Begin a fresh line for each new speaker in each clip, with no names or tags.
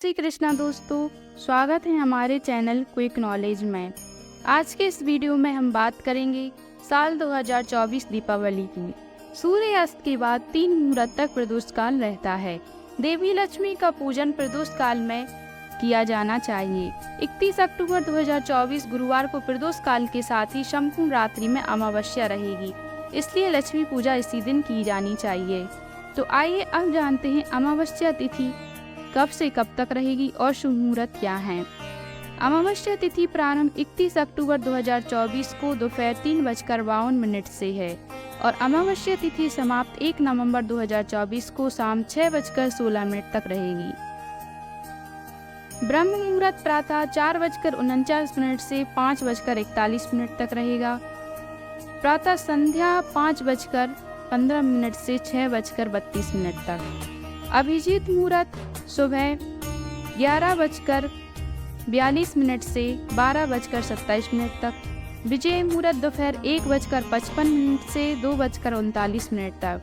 श्री कृष्णा दोस्तों, स्वागत है हमारे चैनल क्विक नॉलेज में। आज के इस वीडियो में हम बात करेंगे साल 2024 दीपावली की। सूर्यास्त के बाद 3 मुहूर्त तक प्रदोष काल रहता है। देवी लक्ष्मी का पूजन प्रदोष काल में किया जाना चाहिए। 31 अक्टूबर 2024 गुरुवार को प्रदोष काल के साथ ही संपूर्ण रात्रि में अमावस्या रहेगी, इसलिए लक्ष्मी पूजा इसी दिन की जानी चाहिए। तो आइए अब जानते हैं अमावस्या तिथि कब से कब तक रहेगी और शुभ मुहूर्त क्या है। अमावस्या तिथि प्रारंभ 31 अक्टूबर 2024 को दोपहर 3:52 से है और अमावस्या तिथि समाप्त 1 नवंबर 2024 को शाम 6:16 तक रहेगी। ब्रह्म मुहूर्त प्रातः 4:49 से 5:41 तक रहेगा। प्रातः संध्या 5:15 से 6:32 तक। अभिजीत मुहूर्त सुबह 11:42 से 12:27 तक। विजय मुहूर्त दोपहर 1:55 से 2:39 तक।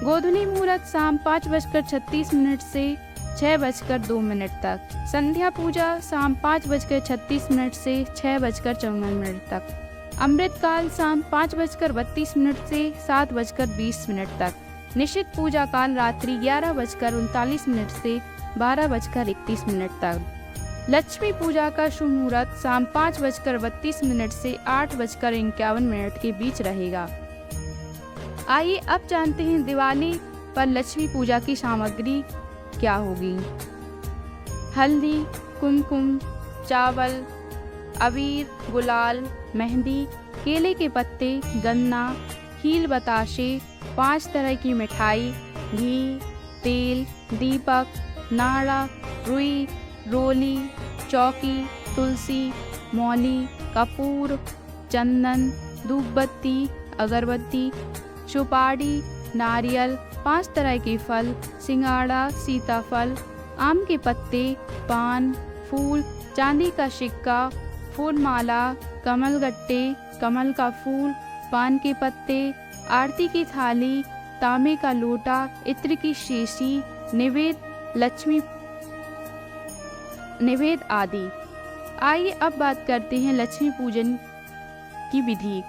गोधूली मुहूर्त शाम 5:36 से 6:02 तक। संध्या पूजा शाम 5:36 से 6:54 तक। अमृत काल शाम 5:32 से 7:20 तक। निश्चित पूजा काल रात्रि 11:39 से 12:31 तक। लक्ष्मी पूजा का शुभ मुहूर्त शाम 5:32 से 8:51 के बीच रहेगा। आइए अब जानते हैं दिवाली पर लक्ष्मी पूजा की सामग्री क्या होगी। हल्दी, कुमकुम, चावल, अबीर, गुलाल, मेहंदी, केले के पत्ते, गन्ना, खील बताशे, 5 तरह की मिठाई, घी, तेल, दीपक, नाड़ा, रुई, रोली, चौकी, तुलसी, मौली, कपूर, चंदन, धूपबत्ती, अगरबत्ती, सुपारी, नारियल, 5 तरह के फल, सिंगाड़ा, सीताफल, आम के पत्ते, पान, फूल, चांदी का सिक्का, फूलमाला, कमलगट्टे, कमल का फूल, पान के पत्ते, आरती की थाली, तांबे का लोटा, इत्र की शीशी, निवेद आदि। आइए अब बात करते हैं लक्ष्मी पूजन की विधि।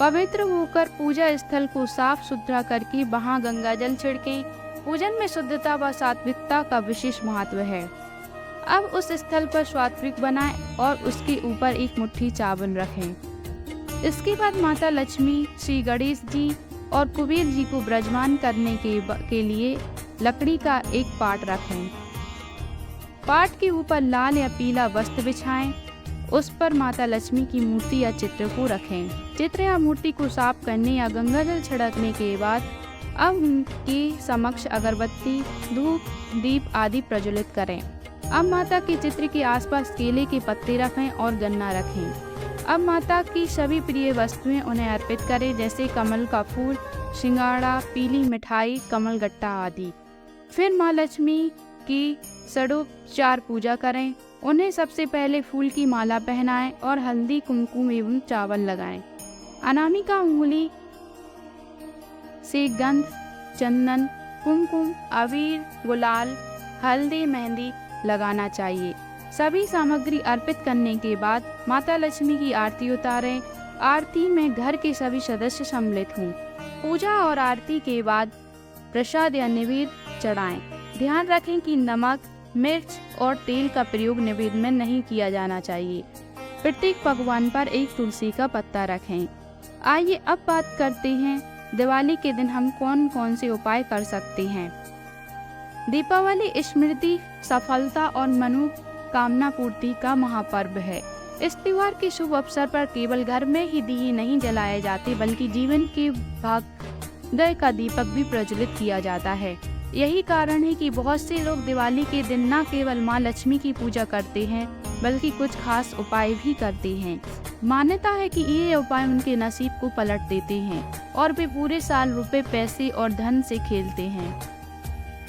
पवित्र होकर पूजा स्थल को साफ सुथरा करके वहां गंगा जल छिड़कें। पूजन में शुद्धता व सात्विकता का विशेष महत्व है। अब उस स्थल पर सात्विक बनाएं और उसके ऊपर एक मुट्ठी चावल रखें। इसके बाद माता लक्ष्मी, श्री गणेश जी और कुबेर जी को विराजमान करने के लिए लकड़ी का एक पाट रखें। पाट के ऊपर लाल या पीला वस्त्र बिछाएं। उस पर माता लक्ष्मी की मूर्ति या चित्र को रखें। चित्र या मूर्ति को साफ करने या गंगाजल छिड़कने के बाद अब उनके समक्ष अगरबत्ती, धूप, दीप आदि प्रज्वलित करें। अब माता के चित्र के आसपास केले के पत्ते रखें और गन्ना रखें। अब माता की सभी प्रिय वस्तुएं उन्हें अर्पित करें, जैसे कमल का फूल, सिंगाड़ा, पीली मिठाई, कमलगट्टा आदि। फिर माँ लक्ष्मी की षडोपचार पूजा करें। उन्हें सबसे पहले फूल की माला पहनाएं और हल्दी, कुमकुम एवं चावल लगाएं। अनामिका उंगली से गंध, चंदन, कुमकुम, अबीर, गुलाल, हल्दी, मेहंदी लगाना चाहिए। सभी सामग्री अर्पित करने के बाद माता लक्ष्मी की आरती उतारें। आरती में घर के सभी सदस्य सम्मिलित हों। पूजा और आरती के बाद प्रसाद या निवेद चढ़ाएं। ध्यान रखें कि नमक, मिर्च और तेल का प्रयोग निवेद में नहीं किया जाना चाहिए। प्रत्येक पकवान पर एक तुलसी का पत्ता रखें। आइए अब बात करते हैं दिवाली के दिन हम कौन कौन से उपाय कर सकते हैं। दीपावली स्मृति, सफलता और मनोकामना पूर्ति का महापर्व है। इस त्योहार के शुभ अवसर पर केवल घर में ही दिए नहीं जलाए जाते, बल्कि जीवन के भाग्य का दीपक भी प्रज्वलित किया जाता है। यही कारण है कि बहुत से लोग दिवाली के दिन न केवल माँ लक्ष्मी की पूजा करते हैं, बल्कि कुछ खास उपाय भी करते हैं। मान्यता है कि ये उपाय उनके नसीब को पलट देते हैं और वे पूरे साल रुपए, पैसे और धन से खेलते हैं।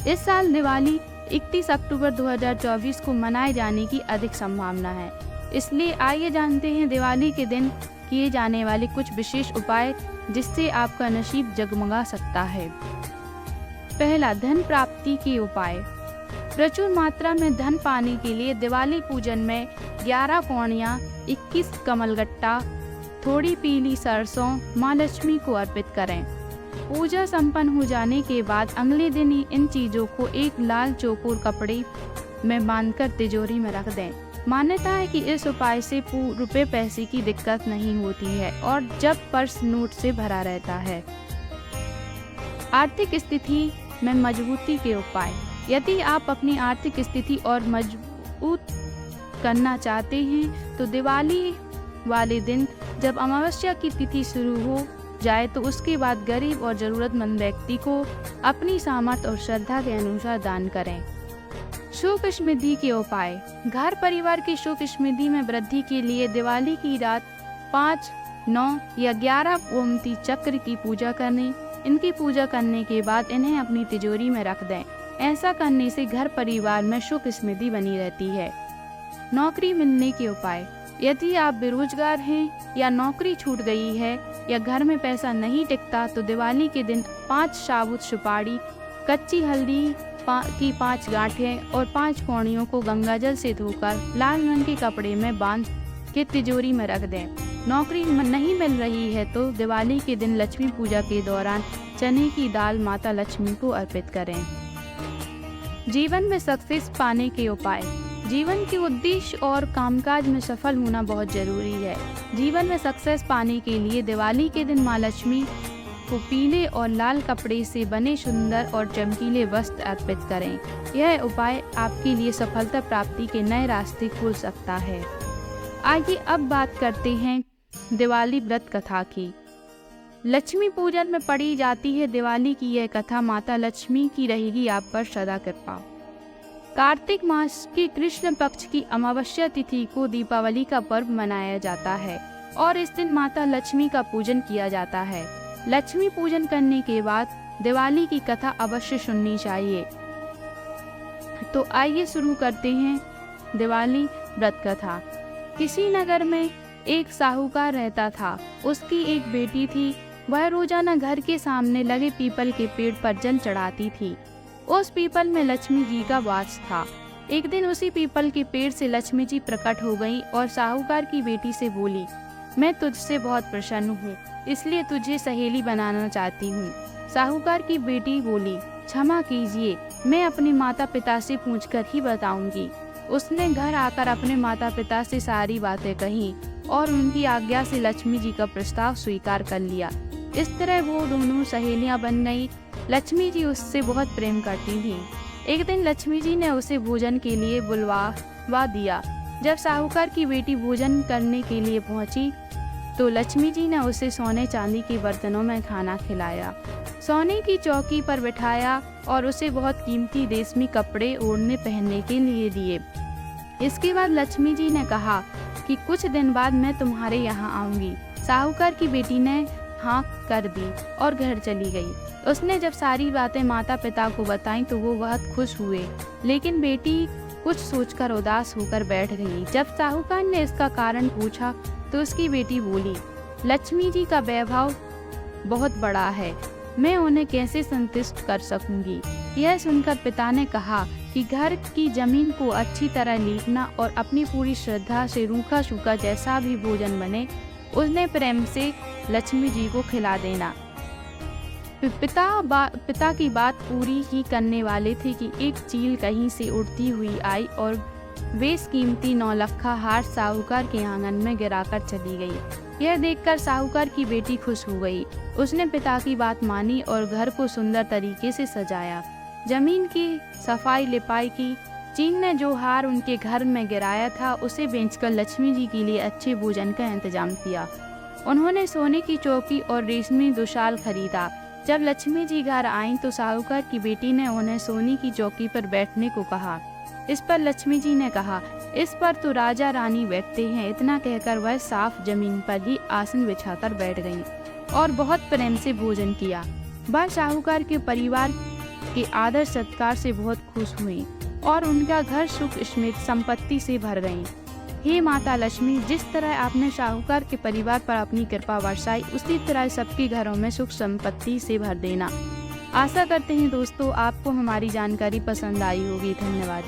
इस साल दिवाली 31 अक्टूबर 2024 को मनाए जाने की अधिक संभावना है। इसलिए आइए जानते हैं दिवाली के दिन किए जाने वाले कुछ विशेष उपाय, जिससे आपका नसीब जगमगा सकता है। पहला, धन प्राप्ति के उपाय। प्रचुर मात्रा में धन पाने के लिए दिवाली पूजन में 11 पौनियाँ, 21 कमलगट्टा, थोड़ी पीली सरसों माँ लक्ष्मी को अर्पित करें। पूजा संपन्न हो जाने के बाद अगले दिन ही इन चीज़ों को एक लाल चौकोर कपड़े में बांधकर तिजोरी में रख दें। मान्यता है कि इस उपाय से रुपए पैसे की दिक्कत नहीं होती है और जब पर्स नोट से भरा रहता है। आर्थिक स्थिति में मजबूती के उपाय। यदि आप अपनी आर्थिक स्थिति और मजबूत करना चाहते हैं तो दिवाली वाले दिन जब अमावस्या की तिथि शुरू हो जाए तो उसके बाद गरीब और ज़रूरतमंद व्यक्ति को अपनी सामर्थ्य और श्रद्धा के अनुसार दान करें। सुख समृद्धि के उपाय। घर परिवार की सुख समृद्धि में वृद्धि के लिए दिवाली की रात 5, 9 या 11 गोमती चक्र की पूजा करने। इनकी पूजा करने के बाद इन्हें अपनी तिजोरी में रख दें। ऐसा करने से घर परिवार में सुख समृद्धि बनी रहती है। नौकरी मिलने के उपाय। यदि आप बेरोजगार हैं या नौकरी छूट गई है या घर में पैसा नहीं टिकता तो दिवाली के दिन 5 साबुत सुपारी, कच्ची हल्दी की 5 गांठें और 5 पौड़ियों को गंगाजल से धोकर लाल रंग के कपड़े में बांध के तिजोरी में रख दें। नौकरी नहीं मिल रही है तो दिवाली के दिन लक्ष्मी पूजा के दौरान चने की दाल माता लक्ष्मी को अर्पित करें। जीवन में सक्सेस पाने के उपाय। जीवन के उद्देश्य और कामकाज में सफल होना बहुत जरूरी है। जीवन में सक्सेस पाने के लिए दिवाली के दिन माँ लक्ष्मी को पीले और लाल कपड़े से बने सुंदर और चमकीले वस्त्र अर्पित करें। यह उपाय आपके लिए सफलता प्राप्ति के नए रास्ते खोल सकता है। आइए अब बात करते हैं दिवाली व्रत कथा की। लक्ष्मी पूजन में पढ़ी जाती है दिवाली की यह कथा। माता लक्ष्मी की रहेगी आप पर सदा कृपा। कार्तिक मास की कृष्ण पक्ष की अमावस्या तिथि को दीपावली का पर्व मनाया जाता है और इस दिन माता लक्ष्मी का पूजन किया जाता है। लक्ष्मी पूजन करने के बाद दिवाली की कथा अवश्य सुननी चाहिए। तो आइए शुरू करते हैं दिवाली व्रत कथा। किसी नगर में एक साहूकार रहता था। उसकी एक बेटी थी। वह रोजाना घर के सामने लगे पीपल के पेड़ पर जल चढ़ाती थी। उस पीपल में लक्ष्मी जी का वास था। एक दिन उसी पीपल के पेड़ से लक्ष्मी जी प्रकट हो गई और साहूकार की बेटी से बोली, मैं तुझसे बहुत प्रसन्न हूँ, इसलिए तुझे सहेली बनाना चाहती हूँ। साहूकार की बेटी बोली, क्षमा कीजिए, मैं अपने माता पिता से पूछकर ही बताऊंगी। उसने घर आकर अपने माता पिता से सारी बातें कही और उनकी आज्ञा से लक्ष्मी जी का प्रस्ताव स्वीकार कर लिया। इस तरह वो दोनों सहेलियां बन गई। लक्ष्मी जी उससे बहुत प्रेम करती थी। एक दिन लक्ष्मी जी ने उसे भोजन के लिए बुलवा दिया। जब साहूकार की बेटी भोजन करने के लिए पहुंची तो लक्ष्मी जी ने उसे सोने चांदी के बर्तनों में खाना खिलाया, सोने की चौकी पर बिठाया और उसे बहुत कीमती रेशमी कपड़े ओढ़ने पहनने के लिए दिए। इसके बाद लक्ष्मी जी ने कहा कि कुछ दिन बाद मैं तुम्हारे यहाँ आऊंगी। साहूकार की बेटी ने हाँ कर दी और घर चली गई। उसने जब सारी बातें माता पिता को बताई तो वो बहुत खुश हुए, लेकिन बेटी कुछ सोचकर उदास होकर बैठ गई। जब साहूकार ने इसका कारण पूछा तो उसकी बेटी बोली, लक्ष्मी जी का वैभव बहुत बड़ा है, मैं उन्हें कैसे संतुष्ट कर सकूंगी। यह सुनकर पिता ने कहा कि घर की जमीन को अच्छी तरह लीपना और अपनी पूरी श्रद्धा से रूखा सूखा जैसा भी भोजन बने उन्हें प्रेम से लक्ष्मी जी को खिला देना। पिता की बात पूरी ही करने वाले थे कि एक चील कहीं से उड़ती हुई आई और बेशकीमती 9 लखा हार साहूकार के आंगन में गिराकर चली गई। यह देखकर साहूकार की बेटी खुश हो गई। उसने पिता की बात मानी और घर को सुंदर तरीके से सजाया, जमीन की सफाई लिपाई की। चील ने जो हार उनके घर में गिराया था उसे बेचकर लक्ष्मी जी के लिए अच्छे भोजन का इंतजाम किया। उन्होंने सोने की चौकी और रेशमी दुशाल खरीदा। जब लक्ष्मी जी घर आईं तो साहूकार की बेटी ने उन्हें सोने की चौकी पर बैठने को कहा। इस पर लक्ष्मी जी ने कहा, इस पर तो राजा रानी बैठते हैं। इतना कहकर वह साफ जमीन पर ही आसन बिछाकर बैठ गईं और बहुत प्रेम से भोजन किया। वह साहूकार के परिवार के आदर सत्कार से बहुत खुश हुई और उनका घर सुख संपत्ति से भर गई। हे माता लक्ष्मी, जिस तरह आपने साहूकार के परिवार पर अपनी कृपा बरसाई, उसी तरह सबके घरों में सुख संपत्ति से भर देना। आशा करते हैं दोस्तों आपको हमारी जानकारी पसंद आई होगी। धन्यवाद।